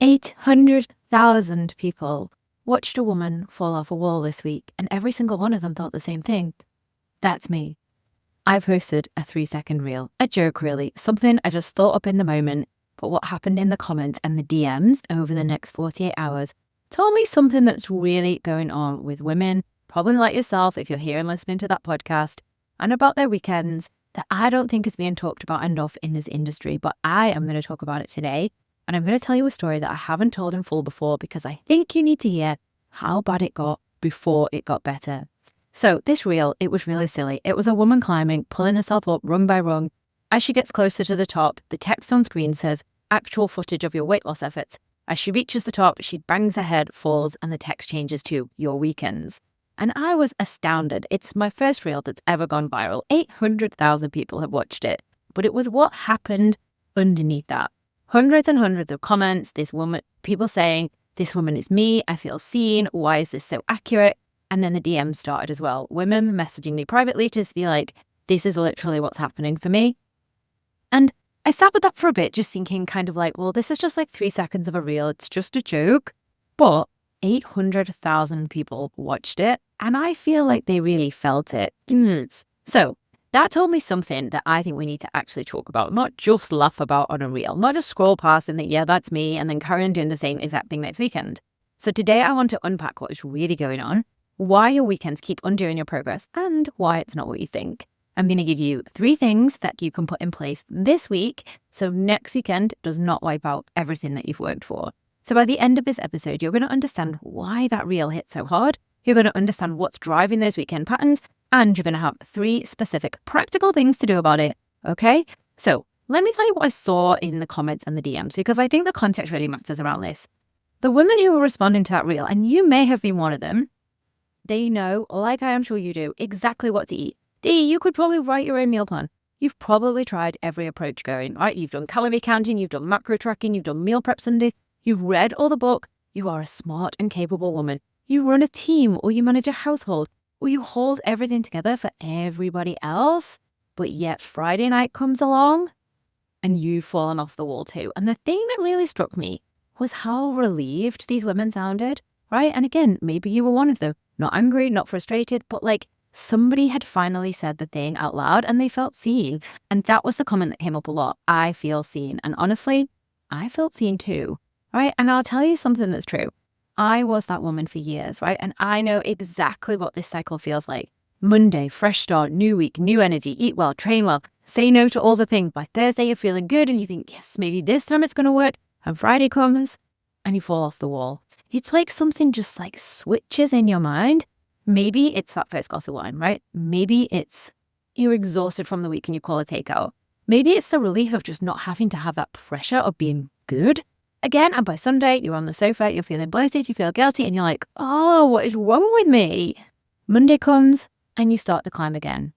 800,000 people watched a woman fall off a wall this week, and every single one of them thought the same thing. That's me. I posted a 3-second reel, a joke really, something I just thought up in the moment, but what happened in the comments and the DMs over the next 48 hours told me something that's really going on with women, probably like yourself if you're here and listening to that podcast, and about their weekends that I don't think is being talked about enough in this industry, but I am going to talk about it today. And I'm going to tell you a story that I haven't told in full before because I think you need to hear how bad it got before it got better. So this reel, it was really silly. It was a woman climbing, pulling herself up rung by rung. As she gets closer to the top, the text on screen says, actual footage of your weight loss efforts. As she reaches the top, she bangs her head, falls, and the text changes to your weekends. And I was astounded. It's my first reel that's ever gone viral. 800,000 people have watched it. But it was what happened underneath that. Hundreds and hundreds of comments, people saying, this woman is me, I feel seen, why is this so accurate? And then the DMs started as well. Women messaging me privately to be like, this is literally what's happening for me. And I sat with that for a bit, just thinking kind of like, well, this is just like 3 seconds of a reel. It's just a joke. But 800,000 people watched it. And I feel like they really felt it. So that told me something that I think we need to actually talk about, not just laugh about on a reel, not just scroll past and think, yeah, that's me, and then carry on doing the same exact thing next weekend. So today I want to unpack what is really going on, why your weekends keep undoing your progress, and why it's not what you think. I'm going to give you 3 things that you can put in place this week so next weekend does not wipe out everything that you've worked for. So by the end of this episode, you're going to understand why that reel hit so hard. You're going to understand what's driving those weekend patterns, and you're going to have 3 specific practical things to do about it. Okay? So let me tell you what I saw in the comments and the DMs, because I think the context really matters around this. The women who were responding to that reel, and you may have been one of them, they know, like I am sure you do, exactly what to eat. You could probably write your own meal plan. You've probably tried every approach going, right? You've done calorie counting, you've done macro tracking, you've done meal prep Sundays, you've read all the book. You are a smart and capable woman. You run a team, or you manage a household, or you hold everything together for everybody else, but yet Friday night comes along and you've fallen off the wall too. And the thing that really struck me was how relieved these women sounded, right? And again, maybe you were one of them, not angry, not frustrated, but like somebody had finally said the thing out loud and they felt seen. And that was the comment that came up a lot. I feel seen. And honestly, I felt seen too, right? And I'll tell you something that's true. I was that woman for years, right? And I know exactly what this cycle feels like. Monday, fresh start, new week, new energy, eat well, train well, say no to all the things. By Thursday, you're feeling good and you think, yes, maybe this time it's going to work. And Friday comes and you fall off the wall. It's like something just like switches in your mind. Maybe it's that first glass of wine, right? Maybe it's you're exhausted from the week and you call a takeout. Maybe it's the relief of just not having to have that pressure of being good again, and by Sunday, you're on the sofa, you're feeling bloated, you feel guilty, and you're like, oh, what is wrong with me? Monday comes, and you start the climb again.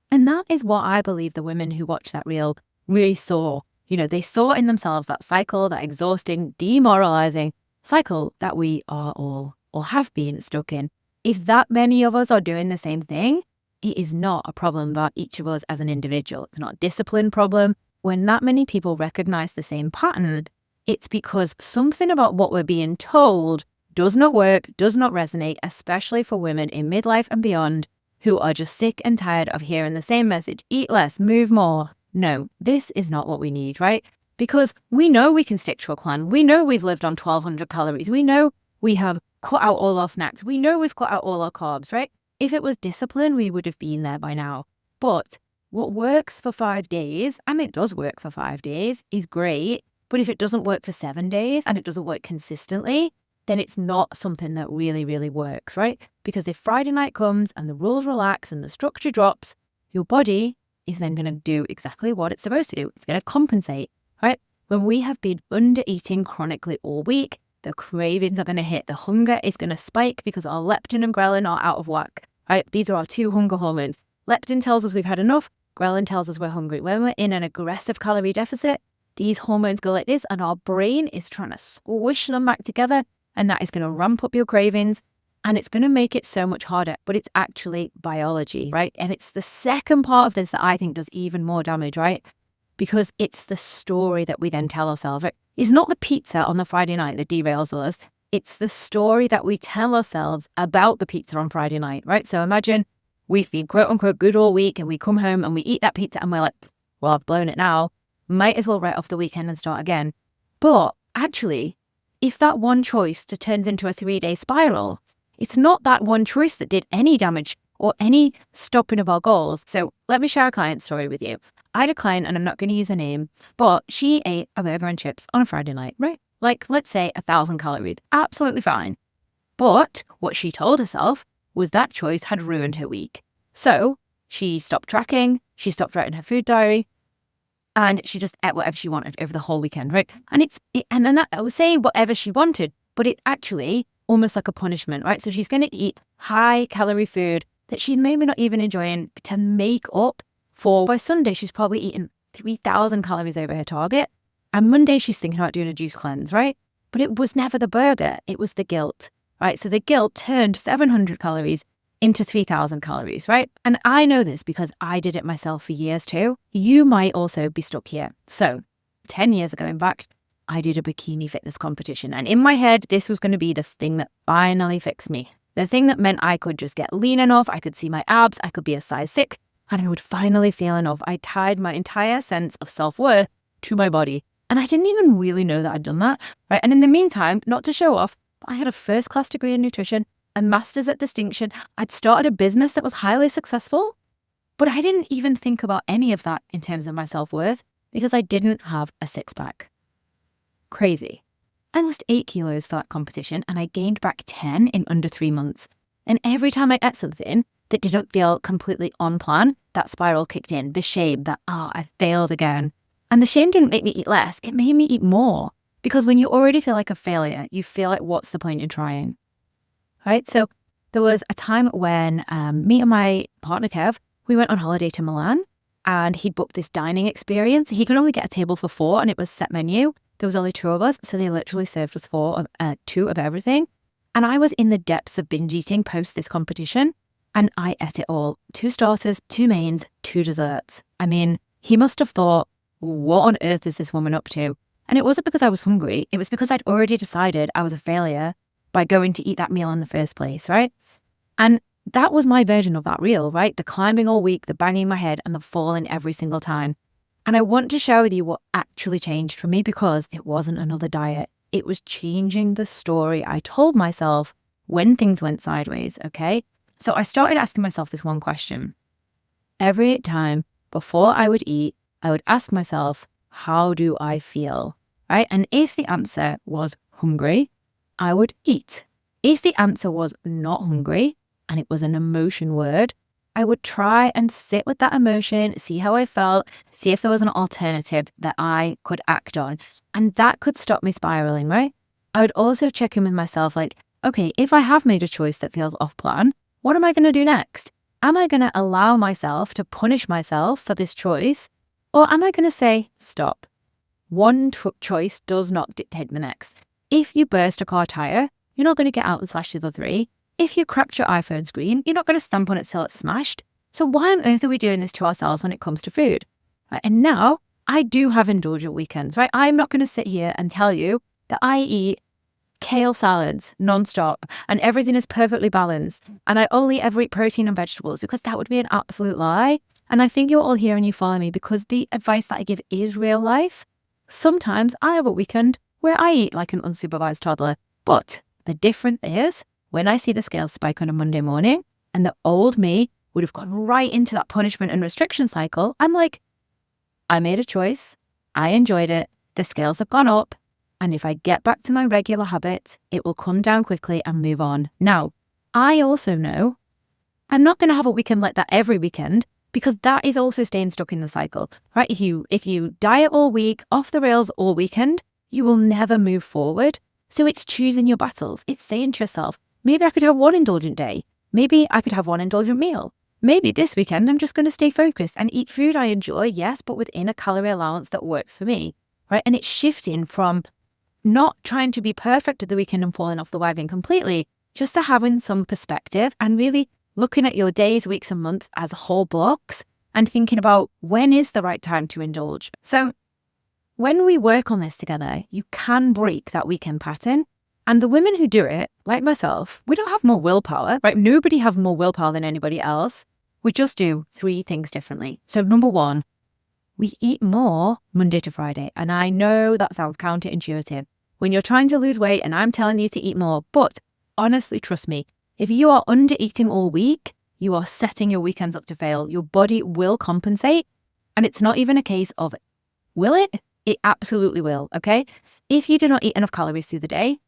And that is what I believe the women who watched that reel really saw. You know, they saw in themselves that cycle, that exhausting, demoralizing cycle that we are all, or have been stuck in. If that many of us are doing the same thing, it is not a problem about each of us as an individual. It's not a discipline problem. When that many people recognize the same pattern, it's because something about what we're being told does not work, does not resonate, especially for women in midlife and beyond who are just sick and tired of hearing the same message, eat less, move more. No, this is not what we need, right? Because we know we can stick to a plan. We know we've lived on 1,200 calories. We know we have cut out all our snacks. We know we've cut out all our carbs, right? If it was discipline, we would have been there by now. But what works for 5 days, and it does work for 5 days, is great. But if it doesn't work for 7 days and it doesn't work consistently, then it's not something that really, really works, right? Because if Friday night comes and the rules relax and the structure drops, your body is then going to do exactly what it's supposed to do. It's going to compensate, right? When we have been under eating chronically all week, the cravings are going to hit. The hunger is going to spike because our leptin and ghrelin are out of whack, right? These are our 2 hunger hormones. Leptin tells us we've had enough. Ghrelin tells us we're hungry. When we're in an aggressive calorie deficit, these hormones go like this and our brain is trying to squish them back together, and that is going to ramp up your cravings and it's going to make it so much harder, but it's actually biology, right? And it's the second part of this that I think does even more damage, right? because it's the story that we then tell ourselves. Right? It's not the pizza on the Friday night that derails us. It's the story that we tell ourselves about the pizza on Friday night, right? So imagine we've been quote unquote good all week and we come home and we eat that pizza and we're like, well, I've blown it now. Might as well write off the weekend and start again. But actually, if that one choice turns into a 3-day spiral, it's not that one choice that did any damage or any stopping of our goals. So let me share a client story with you. I had a client, and I'm not going to use her name, but she ate a burger and chips on a Friday night, right? Like, let's say 1,000 calories. Absolutely fine. But what she told herself was that choice had ruined her week. So she stopped tracking, she stopped writing her food diary, and she just ate whatever she wanted over the whole weekend, right? And then I was saying whatever she wanted, but it actually almost like a punishment, right? So she's going to eat high calorie food that she's maybe not even enjoying to make up for. By Sunday, she's probably eaten 3,000 calories over her target. And Monday, she's thinking about doing a juice cleanse, right? But it was never the burger. It was the guilt, right? So the guilt turned 700 calories into 3,000 calories, right? And I know this because I did it myself for years too. You might also be stuck here. So 10 years ago, in fact, I did a bikini fitness competition. And in my head, this was going to be the thing that finally fixed me. The thing that meant I could just get lean enough, I could see my abs, I could be a size 6, and I would finally feel enough. I tied my entire sense of self-worth to my body. And I didn't even really know that I'd done that, right? And in the meantime, not to show off, but I had a first-class degree in nutrition, a master's at distinction. I'd started a business that was highly successful, but I didn't even think about any of that in terms of my self-worth because I didn't have a six-pack. Crazy. I lost 8 kilos for that competition and I gained back 10 in under 3 months. And every time I ate something that didn't feel completely on plan, that spiral kicked in. The shame that, I failed again. And the shame didn't make me eat less. It made me eat more. Because when you already feel like a failure, you feel like, what's the point in trying? Right? So there was a time when me and my partner, Kev, we went on holiday to Milan and he'd booked this dining experience. He could only get a table for 4 and it was set menu. There was only 2 of us, so they literally served us 2 of everything. And I was in the depths of binge eating post this competition, and I ate it all. 2 starters, 2 mains, 2 desserts. I mean, he must have thought, what on earth is this woman up to? And it wasn't because I was hungry. It was because I'd already decided I was a failure by going to eat that meal in the first place, right? And that was my version of that reel, right? The climbing all week, the banging my head, and the falling every single time. And I want to share with you what actually changed for me because it wasn't another diet. It was changing the story I told myself when things went sideways, okay? So I started asking myself this one question. Every time before I would eat, I would ask myself, how do I feel, right? And if the answer was hungry, I would eat. If the answer was not hungry, and it was an emotion word, I would try and sit with that emotion, see how I felt, see if there was an alternative that I could act on. And that could stop me spiraling, right? I would also check in with myself like, okay, if I have made a choice that feels off plan, what am I going to do next? Am I going to allow myself to punish myself for this choice? Or am I going to say, stop? One choice does not dictate the next. If you burst a car tire, you're not going to get out and slash the other 3. If you cracked your iPhone screen, you're not going to stamp on it till it's smashed. So why on earth are we doing this to ourselves when it comes to food? Right? And now I do have indulgent weekends, right? I'm not going to sit here and tell you that I eat kale salads nonstop and everything is perfectly balanced and I only ever eat protein and vegetables because that would be an absolute lie. And I think you're all here and you follow me because the advice that I give is real life. Sometimes I have a weekend where I eat like an unsupervised toddler, but the difference is when I see the scales spike on a Monday morning and the old me would have gone right into that punishment and restriction cycle, I'm like, I made a choice. I enjoyed it. The scales have gone up. And if I get back to my regular habits, it will come down quickly and move on. Now, I also know I'm not going to have a weekend like that every weekend because that is also staying stuck in the cycle, right? If you diet all week, off the rails all weekend, you will never move forward. So it's choosing your battles. It's saying to yourself, maybe I could have one indulgent day. Maybe I could have one indulgent meal. Maybe this weekend I'm just going to stay focused and eat food I enjoy, yes, but within a calorie allowance that works for me, right? And it's shifting from not trying to be perfect at the weekend and falling off the wagon completely, just to having some perspective and really looking at your days, weeks and months as whole blocks and thinking about when is the right time to indulge. So when we work on this together, you can break that weekend pattern. And the women who do it, like myself, we don't have more willpower, right? Nobody has more willpower than anybody else. We just do 3 things differently. So number 1, we eat more Monday to Friday. And I know that sounds counterintuitive when you're trying to lose weight and I'm telling you to eat more. But honestly, trust me, if you are under eating all week, you are setting your weekends up to fail. Your body will compensate. And it's not even a case of, will it? It absolutely will, okay? If you do not eat enough calories through the day,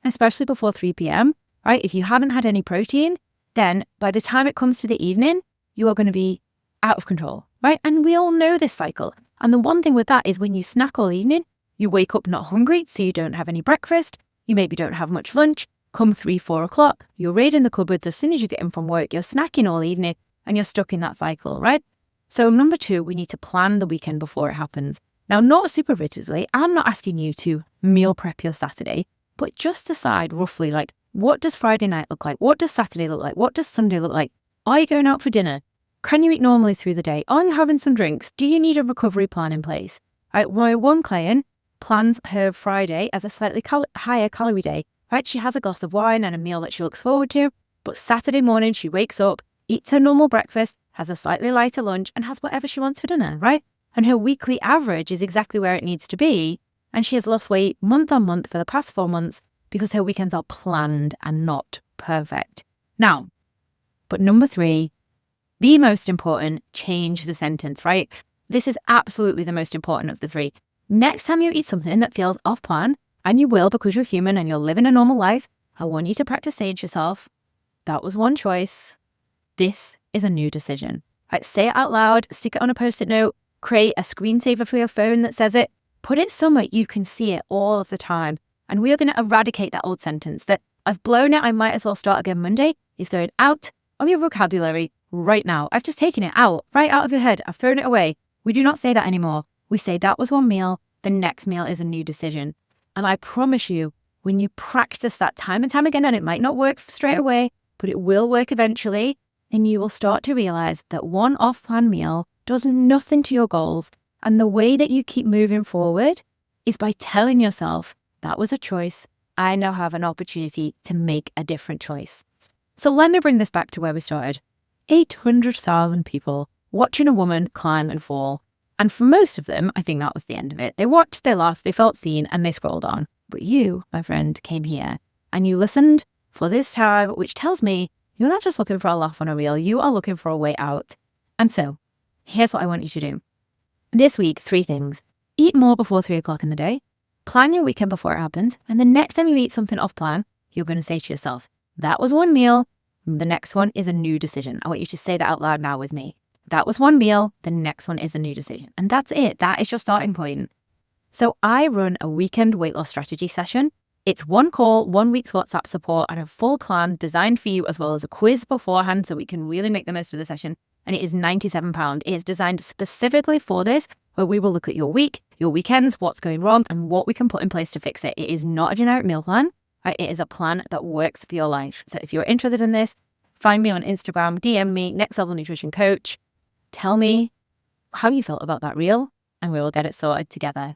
especially before 3 p.m., right? If you haven't had any protein, then by the time it comes to the evening, you are going to be out of control, right? And we all know this cycle. And the one thing with that is when you snack all evening, you wake up not hungry, so you don't have any breakfast. You maybe don't have much lunch. Come 3, 4 o'clock, you're raiding the cupboards as soon as you get in from work. You're snacking all evening and you're stuck in that cycle, right? So number 2, we need to plan the weekend before it happens. Now, not super rigidly, I'm not asking you to meal prep your Saturday, but just decide roughly, like, what does Friday night look like? What does Saturday look like? What does Sunday look like? Are you going out for dinner? Can you eat normally through the day? Are you having some drinks? Do you need a recovery plan in place? Right, my one client plans her Friday as a slightly higher calorie day. Right, she has a glass of wine and a meal that she looks forward to, but Saturday morning she wakes up, eats her normal breakfast, has a slightly lighter lunch, and has whatever she wants for dinner, right? And her weekly average is exactly where it needs to be. And she has lost weight month on month for the past 4 months because her weekends are planned and not perfect. Now, but number 3, the most important, change the sentence, right? This is absolutely the most important of the 3. Next time you eat something that feels off plan, and you will because you're human and you're living a normal life, I want you to practice saying to yourself, that was one choice. This is a new decision. Right, say it out loud, stick it on a post-it note, create a screensaver for your phone that says it, put it somewhere you can see it all of the time. And we are going to eradicate that old sentence that I've blown it, I might as well start again Monday, is thrown out of your vocabulary right now. I've just taken it out, right out of your head. I've thrown it away. We do not say that anymore. We say that was one meal, the next meal is a new decision. And I promise you, when you practice that time and time again, and it might not work straight away, but it will work eventually, then you will start to realize that one off-plan meal does nothing to your goals. And the way that you keep moving forward is by telling yourself, that was a choice. I now have an opportunity to make a different choice. So let me bring this back to where we started. 800,000 people watching a woman climb and fall. And for most of them, I think that was the end of it. They watched, they laughed, they felt seen, and they scrolled on. But you, my friend, came here and you listened for this time, which tells me you're not just looking for a laugh on a reel, you are looking for a way out. And so, here's what I want you to do. This week, 3 things. Eat more before 3 o'clock in the day. Plan your weekend before it happens. And the next time you eat something off plan, you're going to say to yourself, that was one meal. The next one is a new decision. I want you to say that out loud now with me. That was one meal. The next one is a new decision. And that's it. That is your starting point. So I run a weekend weight loss strategy session. It's 1 call, 1 week's WhatsApp support, and a full plan designed for you, as well as a quiz beforehand so we can really make the most of the session. And it is £97. It is designed specifically for this, where we will look at your week, your weekends, what's going wrong, and what we can put in place to fix it. It is not a generic meal plan. Right? It is a plan that works for your life. So if you're interested in this, find me on Instagram, DM me, Next Level Nutrition Coach. Tell me how you felt about that reel, and we will get it sorted together.